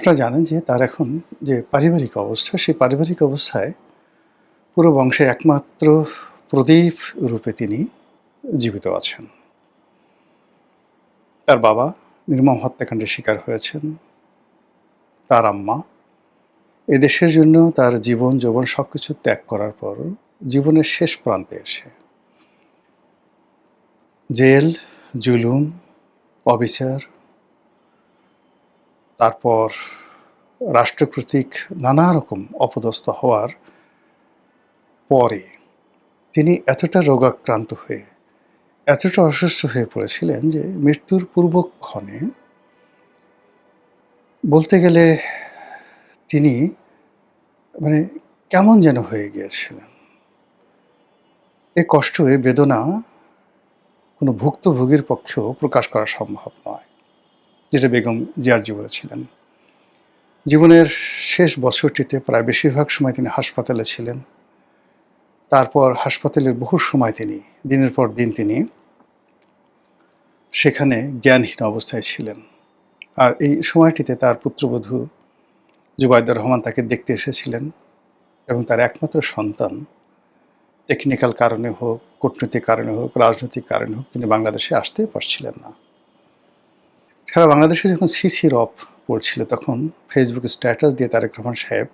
আপনারা জানেন যে তার এখন যে পারিবারিক অবস্থা, সেই পারিবারিক অবস্থায় পুরো বংশের একমাত্র প্রদীপ রূপে তিনি জীবিত আছেন। তার বাবা নির্মম হত্যাকাণ্ডের শিকার হয়েছেন। তার আম্মা এদেশের জন্য তার জীবন যৌবন সবকিছু ত্যাগ করার পর জীবনের শেষ প্রান্তে এসে জেল, জুলুম, অবিচার, তারপর রাষ্ট্র কর্তৃক নানা রকম অপদস্থ হওয়ার পরে তিনি এতটা রোগাক্রান্ত হয়ে, এতটা অসুস্থ হয়ে পড়েছিলেন যে মৃত্যুর পূর্বক্ষণে বলতে গেলে তিনি মানে কেমন যেন হয়ে গিয়েছিলেন। এ কষ্ট, এ বেদনা কোনো ভুক্তভোগীর পক্ষেও প্রকাশ করা সম্ভব নয়, যেটা বেগম জিয়ার জীবনে ছিলেন। জীবনের শেষ বছরটিতে প্রায় বেশিরভাগ সময় তিনি হাসপাতালে ছিলেন। তারপর হাসপাতালের বহু সময় তিনি দিনের পর দিন তিনি সেখানে জ্ঞানহীন অবস্থায় ছিলেন। আর এই সময়টিতে তার পুত্রবধূ জুবাইদা রহমান তাকে দেখতে এসেছিলেন এবং তার একমাত্র সন্তান টেকনিক্যাল কারণে হোক, কূটনৈতিক কারণে হোক, রাজনৈতিক কারণে হোক তিনি বাংলাদেশে আসতেই পারছিলেন না। সারা বাংলাদেশে যখন সিসি রব পড়ছিল তখন ফেসবুকে স্ট্যাটাস দিয়ে তারেক রহমান সাহেব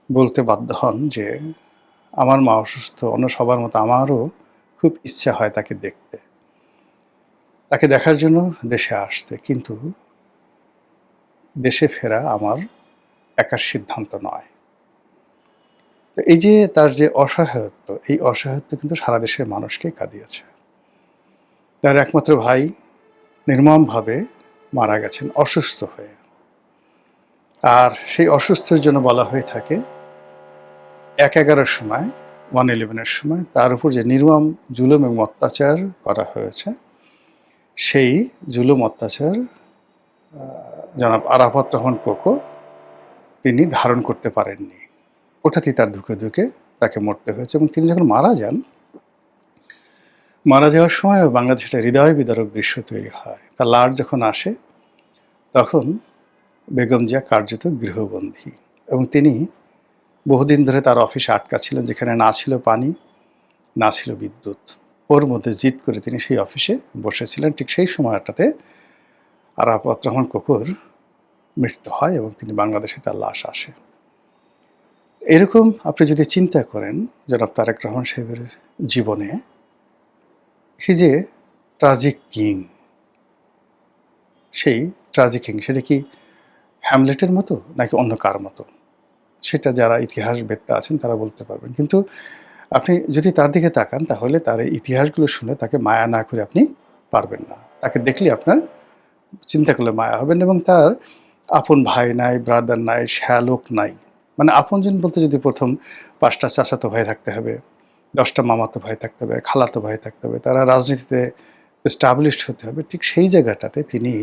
বলতে বাধ্য হন যে আমার মা অসুস্থ, অন্য সবার মতো আমারও খুব ইচ্ছা হয় তাকে দেখতে, তাকে দেখার জন্য দেশে আসতে, কিন্তু দেশে ফেরা আমার একার সিদ্ধান্ত নয়। তো এই যে তার যে অসহায়ত্ব, এই অসহায়ত্ব কিন্তু সারা দেশের মানুষকে কাঁদিয়েছে। তার একমাত্র ভাই নির্মমভাবে মারা গেছেন অসুস্থ হয়ে। আর সেই অসুস্থের জন্য বলা হয়ে থাকে ১/১১-র সময়, 1/11-এর সময় তার উপর যে নির্মম জুলুম এবং অত্যাচার করা হয়েছে, সেই জুলুম অত্যাচার জনাব আরাফাত রহমান কোকো তিনি ধারণ করতে পারেননি। ওটাতেই তার ধুকে ধুকে তাকে মরতে হয়েছে। এবং তিনি যখন মারা যান, মারা যাওয়ার সময় বাংলাদেশে একটা হৃদয় বিদারক দৃশ্য তৈরি হয়। তার লাশ যখন আসে তখন বেগম জিয়া কার্যত গৃহবন্দী এবং তিনি বহুদিন ধরে তার অফিসে আটকা ছিলেন, যেখানে না ছিল পানি, না ছিল বিদ্যুৎ। ওর মধ্যে জিদ করে তিনি সেই অফিসে বসেছিলেন। ঠিক সেই সময়টাতে আরাফাত রহমান কোকোর মৃত্যু হয় এবং তিনি বাংলাদেশে তার লাশ আসে। এরকম আপনি যদি চিন্তা করেন জনাব তারেক রহমান সাহেবের জীবনে, হি যে ট্রাজিক কিং, সেই ট্রাজিক কিং সেটা কি হ্যামলেটের মতো নাকি অন্য কার মতো, সেটা যারা ইতিহাসবেত্তা আছেন তারা বলতে পারবেন। কিন্তু আপনি যদি তার দিকে তাকান তাহলে তার এই ইতিহাসগুলো শুনে তাকে মায়া না করে আপনি পারবেন না। তাকে দেখলে আপনার চিন্তা করলে মায়া হবেন। এবং তার আপন ভাই নাই, ব্রাদার নাই, শ্যালক নাই। মানে আপনজন বলতে যদি প্রথম ৫টা চাচাতো ভাই থাকতে হবে, ১০টা মামাতো ভাই থাকতে হবে, খালাতো ভাই থাকতে হবে, তারা রাজনীতিতে এস্টাবলিশড হতে হবে, ঠিক সেই জায়গাটাতে তিনি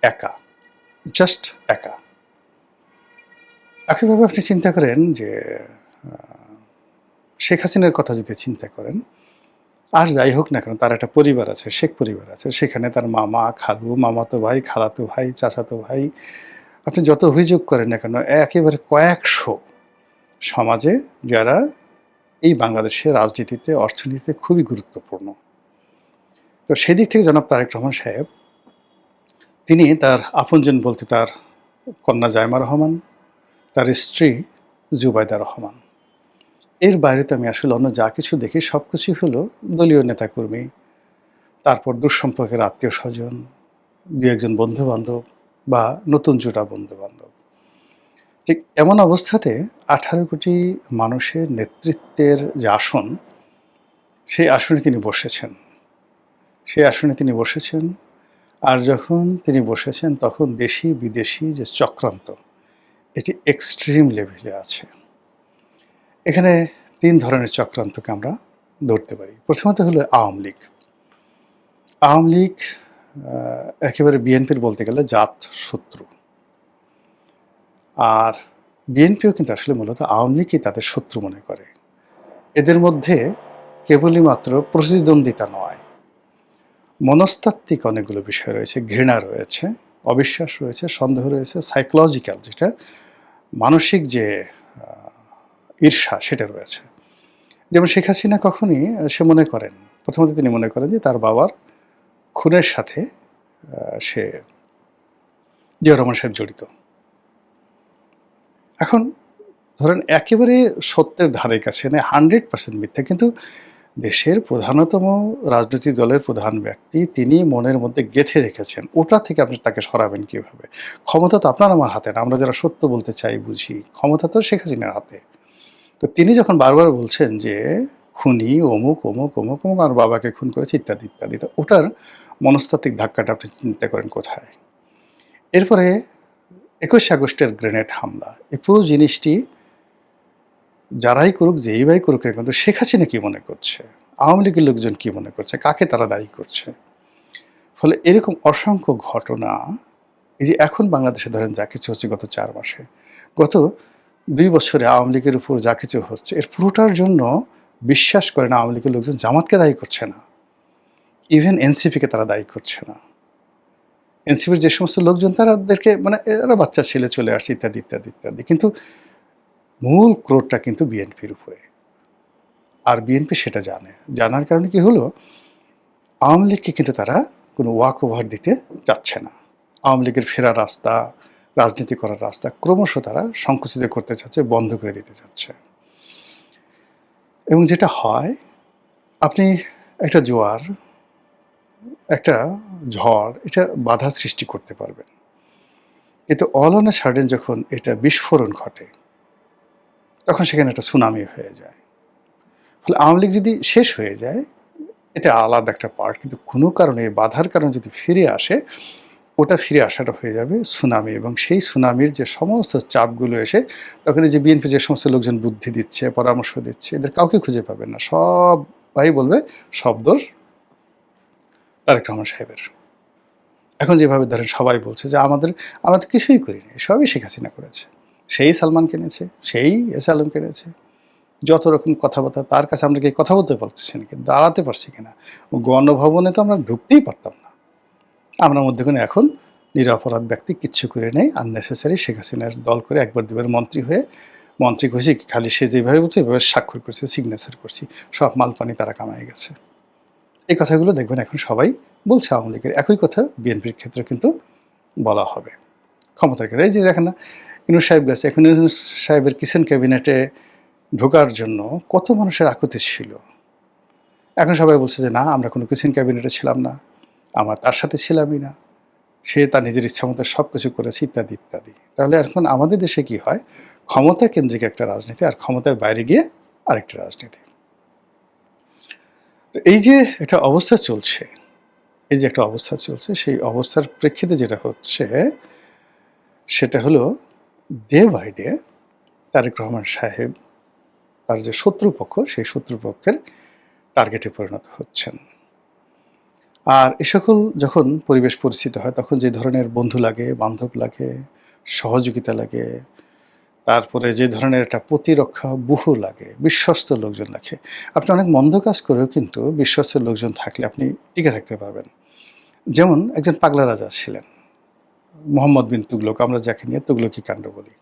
একা, জাস্ট একা। একইভাবে আপনি চিন্তা করেন যে শেখ হাসিনার কথা যদি চিন্তা করেন, আর যাই হোক না কেন তার একটা পরিবার আছে, শেখ পরিবার আছে। সেখানে তার মামা, খালু, মামাতো ভাই, খালাতো ভাই, চাচাতো ভাই, আপনি যত অভিযোগ করেন না কেন একেবারে কয়েকশো সমাজে যারা এই বাংলাদেশের রাজনীতিতে, অর্থনীতিতে খুবই গুরুত্বপূর্ণ। তো সেদিক থেকে জনাব তারেক রহমান সাহেব তিনি তার আপনজন বলতে তার কন্যা জায়মা রহমান, তার স্ত্রী জুবাইদা রহমান, এর বাইরে তো আমি আসলে অন্য যা কিছু দেখি সব কিছুই হলো দলীয় নেতাকর্মী, তারপর দুঃসম্পর্কের আত্মীয় স্বজন, দু একজন বন্ধু বান্ধব বা নতুন জোড়া বন্ধু বান্ধব। ঠিক এমন অবস্থাতে ১৮ কোটি মানুষের নেতৃত্বের যে আসন, সেই আসনে তিনি বসেছেন। সেই আসনে তিনি বসেছেন। আর যখন তিনি বসেছেন তখন দেশি বিদেশি যে চক্রান্ত, এটি এক্সট্রিম লেভেলে আছে। এখানে ৩ ধরনের চক্রান্তকে আমরা ধরতে পারি। প্রথমত হলো আওয়ামী লীগ। আওয়ামী লীগ একেবারে বিএনপির বলতে গেলে জাত শত্রু। আর বিএনপিও কিন্তু আসলে মূলত আওয়ামী লীগই তাদের শত্রু মনে করে। এদের মধ্যে কেবলই মাত্র প্রতিদ্বন্দ্বিতা নয়, মনস্তাত্ত্বিক অনেকগুলো বিষয় রয়েছে, ঘৃণা রয়েছে, অবিশ্বাস রয়েছে, সন্দেহ রয়েছে, সাইকোলজিক্যাল যেটা মানসিক যে ঈর্ষা সেটা রয়েছে। যেমন শেখ হাসিনা কখনই সে মনে করেন, প্রথমত তিনি মনে করেন যে তার বাবার খুনের সাথে সে জিয়াউর রহমান সাহেব জড়িত। এখন ধরেন একেবারে সত্যের ধারে কাছে নেই, 100% মিথ্যা, কিন্তু দেশের প্রধানতম রাজনৈতিক দলের প্রধান ব্যক্তি তিনি মনের মধ্যে গেঁথে রেখেছেন, ওটা থেকে আপনি তাকে সরাবেন কিভাবে? ক্ষমতা তো আপনার আমার হাতে না, আমরা যারা সত্য বলতে চাই বুঝি, ক্ষমতা তো শেখ হাসিনার হাতে। তো তিনি যখন বারবার বলছেন যে খুনি অমুক অমুক অমুক অমুক আমার বাবাকে খুন করেছে ইত্যাদি ইত্যাদি, তো ওটার মনস্তাত্ত্বিক ধাক্কাটা আপনি চিন্তা করেন কোথায়? এরপরে ২১শে আগস্টের গ্রেনেড হামলা, এই পুরো জিনিসটি যারাই করুক, যেই ভাই করুক না, কিন্তু শেখ হাসিনা কি মনে করছে, আওয়ামী লীগের লোকজন কি মনে করছে, কাকে তারা দায়ী করছে? ফলে এরকম অসংখ্য ঘটনা, এই যে এখন বাংলাদেশে ধরেন যা কিছু হচ্ছে গত ৪ মাসে, গত ২ বছরে আওয়ামী লীগের উপর যা কিছু হচ্ছে, এর পুরোটার জন্য বিশ্বাস করেন আওয়ামী লীগের লোকজন জামাতকে দায়ী করছে না, ইভেন এনসিপিকে তারা দায়ী করছে না। এনসিপির যে সমস্ত লোকজন তাদেরকে মানে এরা বাচ্চা ছেলে চলে আসছে ইত্যাদি ইত্যাদি ইত্যাদি, কিন্তু মূল ক্রোধটা কিন্তু বিএনপির উপরে। আর বিএনপি সেটা জানে, জানার কারণে কি হলো, আওয়ামী লীগকে কিন্তু তারা কোনো ওয়াক ওভার দিতে চাচ্ছে না। আওয়ামী লীগের ফেরার রাস্তা, রাজনীতি করার রাস্তা ক্রমশ তারা সংকুচিত করতে চাচ্ছে, বন্ধ করে দিতে চাচ্ছে। এবং যেটা হয়, আপনি একটা জোয়ার, একটা ঝড়, এটা বাধা সৃষ্টি করতে পারবেন, কিন্তু অল অন এ সাডেন যখন এটা বিস্ফোরণ ঘটে, তখন সেখানে একটা সুনামি হয়ে যায়। ফলে আওয়ামী লীগ যদি শেষ হয়ে যায়, এটা আলাদা একটা পার্ট, কিন্তু কোনো কারণে বাধার কারণে যদি ফিরে আসে, ওটা ফিরে আসাটা হয়ে যাবে সুনামি, এবং সেই সুনামির যে সমস্ত চাপগুলো এসে তখন এই যে বিএনপি যে সমস্ত লোকজন বুদ্ধি দিচ্ছে, পরামর্শ দিচ্ছে, এদের কাউকে খুঁজে পাবেন না, সবাই বলবে সব দোষ তারেক রহমান সাহেবের। এখন যেভাবে ধরেন সবাই বলছে যে আমরা তো কিছুই করিনি, সবই শেখ হাসিনা করেছে, সেই সালমান কিনেছে, সেই এস আলম কিনেছে, যত রকম কথাবার্তা, তার কাছে আমরা কি কথা বলতে পারতেছি নাকি, দাঁড়াতে পারছি কিনা, গণভবনে তো আমরা ঢুকতেই পারতাম না। আমরা মধ্যখানে এখন নিরপরাধ ব্যক্তি কিচ্ছু করে নেই, আননেসেসারি শেখ হাসিনার দল করে একবার দুবার মন্ত্রী হয়ে, মন্ত্রী হয়েছে খালি সে যেভাবে বলছে এভাবে স্বাক্ষর করছে, সিগনেচার করছি, সব মাল পানি তারা কামাই গেছে। এই কথাগুলো দেখবেন এখন সবাই বলছে আওয়ামী লীগের, একই কথা বিএনপির ক্ষেত্রে কিন্তু বলা হবে ক্ষমতার ক্ষেত্রে। এই যে দেখেন না, ইউনূস সাহেব গেছে, এখন ইউনূস সাহেবের কিচেন ক্যাবিনেটে ঢোকার জন্য কত মানুষের আকুতি ছিল, এখন সবাই বলছে যে না আমরা কোনো কিচেন ক্যাবিনেটে ছিলাম না, আমরা তার সাথে ছিলামই না, সে তার নিজের ইচ্ছা মতো সব কিছু করেছে ইত্যাদি ইত্যাদি। তাহলে এখন আমাদের দেশে কি হয়, ক্ষমতা কেন্দ্রিক একটা রাজনীতি, আর ক্ষমতার বাইরে গিয়ে আরেকটা রাজনীতি। তো এই যে একটা অবস্থা চলছে, এই যে একটা অবস্থা চলছে, সেই অবস্থার প্রেক্ষিতে যেটা হচ্ছে সেটা হলো day by day Tarek Rahman সাহেব তার যে শত্রুপক্ষ, সেই শত্রুপক্ষের টার্গেটে পরিণত হচ্ছেন। আর এ সকল যখন পরিবেশ পরিস্থিতি হয়, তখন যে ধরনের বন্ধু লাগে, বান্ধব লাগে, সহযোগিতা লাগে, তারপরে যে ধরনের একটা প্রতিরক্ষা ব্যূহ লাগে, বিশ্বস্ত লোকজন লাগে। আপনি অনেক মন্দ কাজ করেও কিন্তু বিশ্বস্ত লোকজন থাকলে আপনি টিকে থাকতে পারবেন। যেমন একজন পাগলা রাজা ছিলেন, মোহাম্মদ বিন তুগলক, আমরা যাকে নিয়ে তুগলকি কাণ্ড বলি।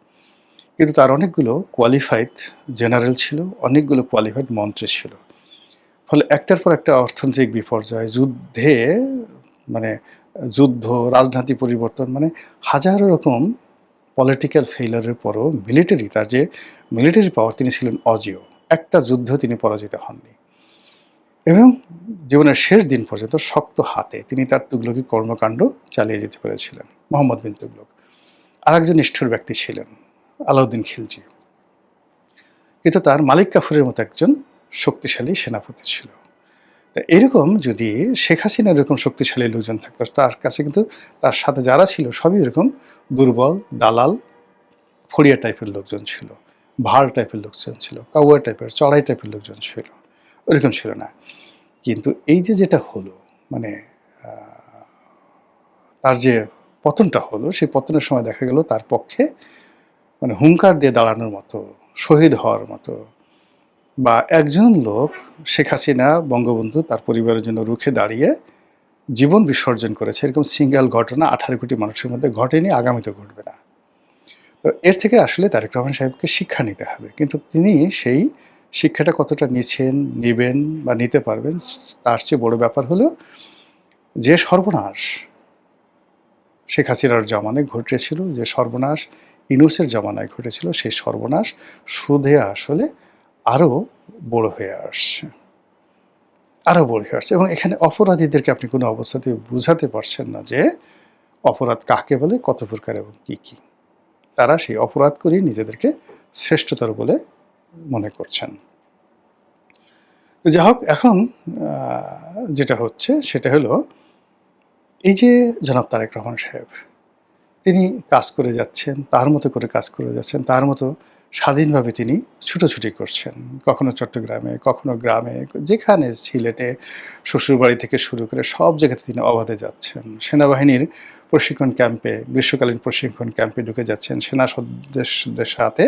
কিন্তু তার অনেকগুলো কোয়ালিফাইড জেনারেল ছিল, অনেকগুলো কোয়ালিফাইড মন্ত্রী ছিল। ফলে একটার পর একটা অর্থনৈতিক বিপর্যয়, যুদ্ধে মানে যুদ্ধ, রাজনীতি পরিবর্তন, মানে হাজারো রকম পলিটিক্যাল ফেইলিউরের পরও তার যে মিলিটারি পাওয়ার, তিনি ছিলেন অজেয়। একটা যুদ্ধ তিনি পরাজিত হননি, এবং জীবনের শেষ দিন পর্যন্ত শক্ত হাতে তিনি তার তুগলকি কর্মকাণ্ড চালিয়ে যেতে পেরেছিলেন, মোহাম্মদ বিন তুগলক। আরেকজন নিষ্ঠুর ব্যক্তি ছিলেন আলাউদ্দিন খিলজি, কিন্তু তার মালিক কাফুরের মতো একজন শক্তিশালী সেনাপতি ছিল। তা এরকম যদি শেখ হাসিনার এরকম শক্তিশালী লোকজন থাকতো, তার কাছে কিন্তু তার সাথে যারা ছিল সবই এরকম দুর্বল, দালাল, ফড়িয়া টাইপের লোকজন ছিল, ভাড় টাইপের লোকজন ছিল, কাউয়া টাইপের, চড়াই টাইপের লোকজন ছিল, ওরকম ছিল না। কিন্তু এই যে যেটা হলো, মানে তার যে পতনটা হলো, সেই পতনের সময় দেখা গেল তার পক্ষে মানে হুঙ্কার দিয়ে দাঁড়ানোর মতো, শহীদ হওয়ার মতো, বা একজন লোক শেখ হাসিনা, বঙ্গবন্ধু, তার পরিবারের জন্য রুখে দাঁড়িয়ে জীবন বিসর্জন করেছে, এরকম সিঙ্গেল ঘটনা 18 কোটি মানুষের মধ্যে ঘটেনি, আগামীতেও ঘটবে না। তো এর থেকে আসলে তারেক রহমান সাহেবকে শিক্ষা নিতে হবে। কিন্তু তিনি সেই শিক্ষাটা কতটা নিছেন, নিবেন বা নিতে পারবেন, তার চেয়ে বড় ব্যাপার হলো যে সর্বনাশ শেখ হাসিনার জমানায় ঘটেছিল, যে সর্বনাশ ইউনূসের জমানায় ঘটেছিল, সেই সর্বনাশ সুদে আসলে আরও বড় হয়ে আসছে, আরও বড় হয়ে আসছে। এবং এখানে অপরাধীদেরকে আপনি কোনো অবস্থাতেই বুঝাতে পারছেন না যে অপরাধ কাকে বলে, কত প্রকার এবং কী কী। তারা সেই অপরাধ করেই নিজেদেরকে শ্রেষ্ঠতর বলে মনে করছেন। তো যাই হোক, এখন যেটা হচ্ছে সেটা হলো এই যে জনাব তারেক রহমান সাহেব, তিনি কাজ করে যাচ্ছেন, তার মতো করে কাজ করে যাচ্ছেন, তার মতো স্বাধীনভাবে তিনি ছুটোছুটি করছেন। কখনো চট্টগ্রামে, কখনো গ্রামে, যেখানে সিলেটে, শ্বশুরবাড়ি থেকে শুরু করে সব জায়গাতে তিনি অবাধে যাচ্ছেন। সেনাবাহিনীর প্রশিক্ষণ ক্যাম্পে, গ্রীষ্মকালীন প্রশিক্ষণ ক্যাম্পে ঢুকে যাচ্ছেন। সেনা সদস্যদের সাথে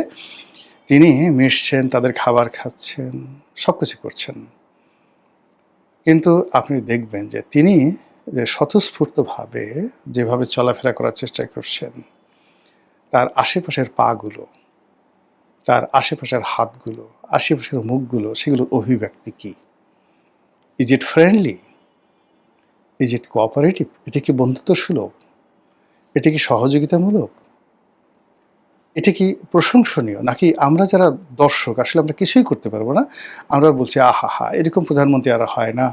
তিনি মিশছেন, তাদের খাবার খাচ্ছেন, সব কিছু করছেন। কিন্তু আপনি দেখবেন যে তিনি যে স্বতঃস্ফূর্তভাবে যেভাবে চলাফেরা করার চেষ্টা করছেন, তার আশেপাশের পাগুলো, তার আশেপাশের হাতগুলো, আশেপাশের মুখগুলো, সেগুলোর অভিব্যক্তি কী? Is it friendly? Is it cooperative? এটা কি বন্ধুত্বসুলভ? এটা কি সহযোগিতামূলক? এটা কি প্রশংসনীয়? নাকি আমরা যারা দর্শক আসলে আমরা কিছুই করতে পারবো না, আমরা বলছি আহাহা! এরকম প্রধানমন্ত্রী আর হয় না,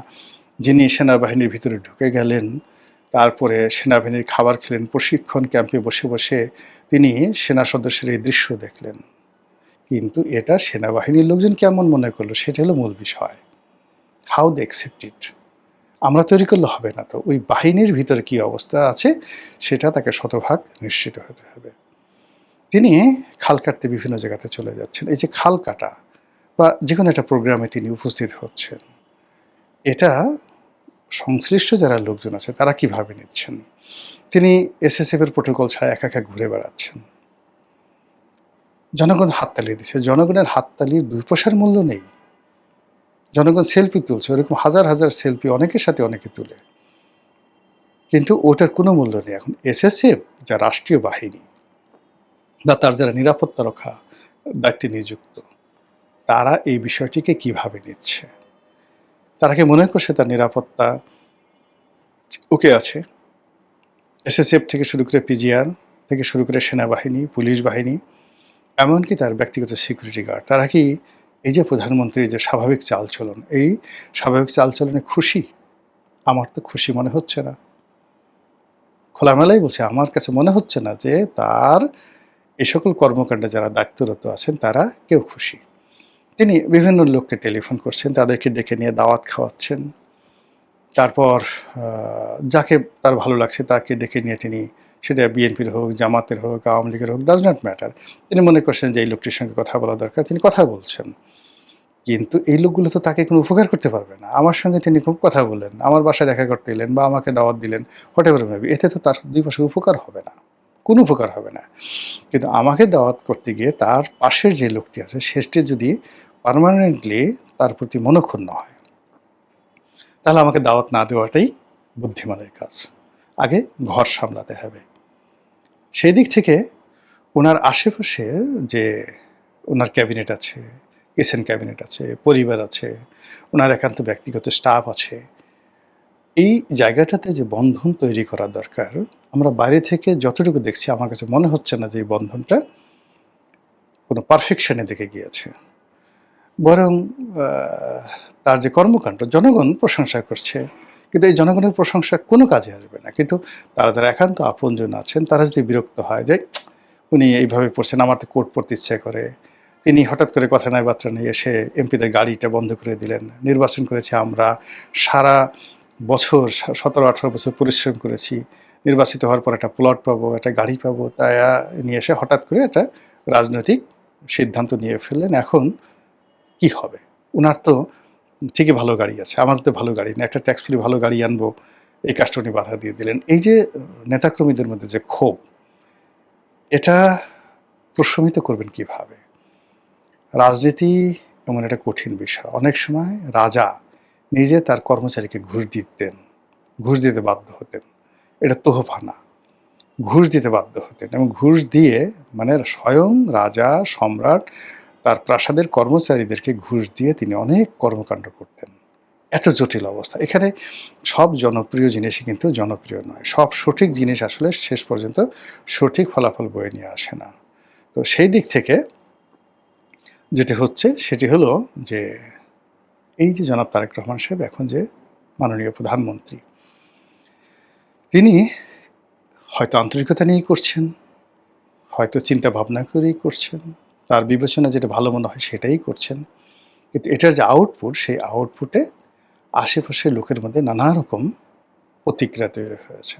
যিনি সেনাবাহিনীর ভিতরে ঢুকে গেলেন, তারপরে সেনাবাহিনীর খাবার খেলেন, প্রশিক্ষণ ক্যাম্পে বসে বসে তিনি সেনা সদস্যের এই দৃশ্য দেখলেন। কিন্তু এটা সেনাবাহিনীর লোকজন কেমন মনে করলো, সেটা হলো মূল বিষয়। How they accept it. আমরা তৈরি করলে হবে না তো। ওই বাহিনীর ভিতরে কী অবস্থা আছে সেটা তাকে শতভাগ নিশ্চিত হতে হবে। তিনি খাল কাটতে বিভিন্ন জায়গাতে চলে যাচ্ছেন। এই যে খাল কাটা বা যেকোনো একটা প্রোগ্রামে তিনি উপস্থিত হচ্ছেন, এটা সংশ্লিষ্ট যারা লোকজন আছে তারা কিভাবে নিচ্ছেন? তিনি এসএসএফ এর প্রোটোকল ছাড়া একা একা ঘুরে বেড়াচ্ছেন। জনগণ হাততালি দিচ্ছে। জনগণের হাততালির ২ পয়সার মূল্য নেই। জনগণ সেলফি তুলছে, ওরকম হাজার হাজার সেলফি অনেকের সাথে অনেকে তুলে, কিন্তু ওটার কোনো মূল্য নেই। এখন এসএসএফ যা রাষ্ট্রীয় বাহিনী বা তার যারা নিরাপত্তা রক্ষা দায়িত্বে নিযুক্ত, তারা এই বিষয়টিকে কিভাবে নিচ্ছে? তারা কি মনে করছে তার নিরাপত্তা ওকে আছে? এসএসএফ থেকে শুরু করে পিজিআর থেকে শুরু করে সেনাবাহিনী, পুলিশ বাহিনী, এমনকি তার ব্যক্তিগত সিকিউরিটি গার্ড, তারা কি এই যে প্রধানমন্ত্রীর যে স্বাভাবিক চালচলন, এই স্বাভাবিক চালচলনে খুশি? আমার তো খুশি মনে হচ্ছে না। খোলামেলাই বলছি, আমার কাছে মনে হচ্ছে না যে তার এই সকল কর্মকাণ্ডে যারা দায়িত্বরত আছেন তারা কেউ খুশি। তিনি বিভিন্ন লোককে টেলিফোন করছেন, তাদেরকে ডেকে নিয়ে দাওয়াত খাওয়াচ্ছেন। তারপর যাকে তার ভালো লাগছে তাকে ডেকে নিয়ে তিনি, সেটা বিএনপির হোক, জামাতের হোক, আওয়ামী লীগের হোক, ডাজ নট ম্যাটার। তিনি মনে করছেন যে এই লোকটির সঙ্গে কথা বলা দরকার, তিনি কথা বলছেন। কিন্তু এই লোকগুলো তো তাকে কোনো উপকার করতে পারবে না। আমার সঙ্গে তিনি খুব কথা বললেন, আমার বাসায় দেখা করতে এলেন বা আমাকে দাওয়াত দিলেন, হোয়াটএভার মেবি, এতে তো তার ২ পয়সার উপকার হবে না, কোনো উপকার হবে না। কিন্তু আমাকে দাওয়াত করতে গিয়ে তার পাশের যে লোকটি আছে সেটি যদি পার্মানেন্টলি তার প্রতি মনঃক্ষুণ্ণ হয়, তাহলে আমাকে দাওয়াত না দেওয়াটাই বুদ্ধিমানের কাজ। আগে ঘর সামলাতে হবে। সেই দিক থেকে ওনার আশেপাশে যে ওনার ক্যাবিনেট আছে, কিচেন ক্যাবিনেট আছে, পরিবার আছে, ওনার একান্ত ব্যক্তিগত স্টাফ আছে, এই জায়গাটাতে যে বন্ধন তৈরি করা দরকার, আমরা বাইরে থেকে যতটুকু দেখছি আমার কাছে মনে হচ্ছে না যে এই বন্ধনটা কোনো পারফেকশনের দিকে গিয়েছে। বরং তার যে কর্মকাণ্ড জনগণ প্রশংসা করছে, কিন্তু এই জনগণের প্রশংসা কোনো কাজে আসবে না। কিন্তু তারা যারা একান্ত আপনজন আছেন তারা যদি বিরক্ত হয় যে উনি এইভাবে পড়ছেন, আমার তো কোট পড়তে ইচ্ছে করে, তিনি হঠাৎ করে কথা নাই বার্তা নেই এসে এমপিদের গাড়িটা বন্ধ করে দিলেন। নির্বাচন করেছি আমরা, সারা বছর ১৭-১৮ বছর পরিশ্রম করেছি, নির্বাচিত হওয়ার পর একটা প্লট পাবো, একটা গাড়ি পাবো, তাই নিয়ে এসে হঠাৎ করে একটা রাজনৈতিক সিদ্ধান্ত নিয়ে ফেললেন। এখন কি হবে? উনার তো ঠিকই ভালো গাড়ি আছে, আমার তো ভালো গাড়ি না, একটা ট্যাক্স ফ্রি ভালো গাড়ি আনবো, এই কাজটা উনি বাধা দিয়ে দিলেন। এই যে নেতাকর্মীদের মধ্যে যে ক্ষোভ, এটা প্রশমিত করবেন কিভাবে? রাজনীতি এমন একটা কঠিন বিষয়। অনেক সময় রাজা নিজে তার কর্মচারীকে ঘুষ দিতেন, ঘুষ দিতে বাধ্য হতেন। এটা তোহফা না। ঘুষ দিতে বাধ্য হতেন এবং ঘুষ দিয়ে মানে স্বয়ং রাজা, সম্রাট তার প্রাসাদের কর্মচারীদেরকে ঘুষ দিয়ে তিনি অনেক কর্মকাণ্ড করতেন। এত জটিল অবস্থা। এখানে সব জনপ্রিয় জিনিসই কিন্তু জনপ্রিয় নয়। সব সঠিক জিনিস আসলে শেষ পর্যন্ত সঠিক ফলাফল বয়ে নিয়ে আসে না। তো সেই দিক থেকে যেটি হচ্ছে সেটি হলো যে এই যে জনাব তারেক রহমান সাহেব এখন যে মাননীয় প্রধানমন্ত্রী, তিনি হয়তো আন্তরিকতা নিয়েই করছেন, হয়তো চিন্তা ভাবনা করেই করছেন, তার বিবেচনা যেটা ভালো মনে হয় সেটাই করছেন। কিন্তু এটার যে আউটপুট, সেই আউটপুটে আশেপাশের লোকের মধ্যে নানা রকম প্রতিক্রিয়া তৈরি হয়েছে।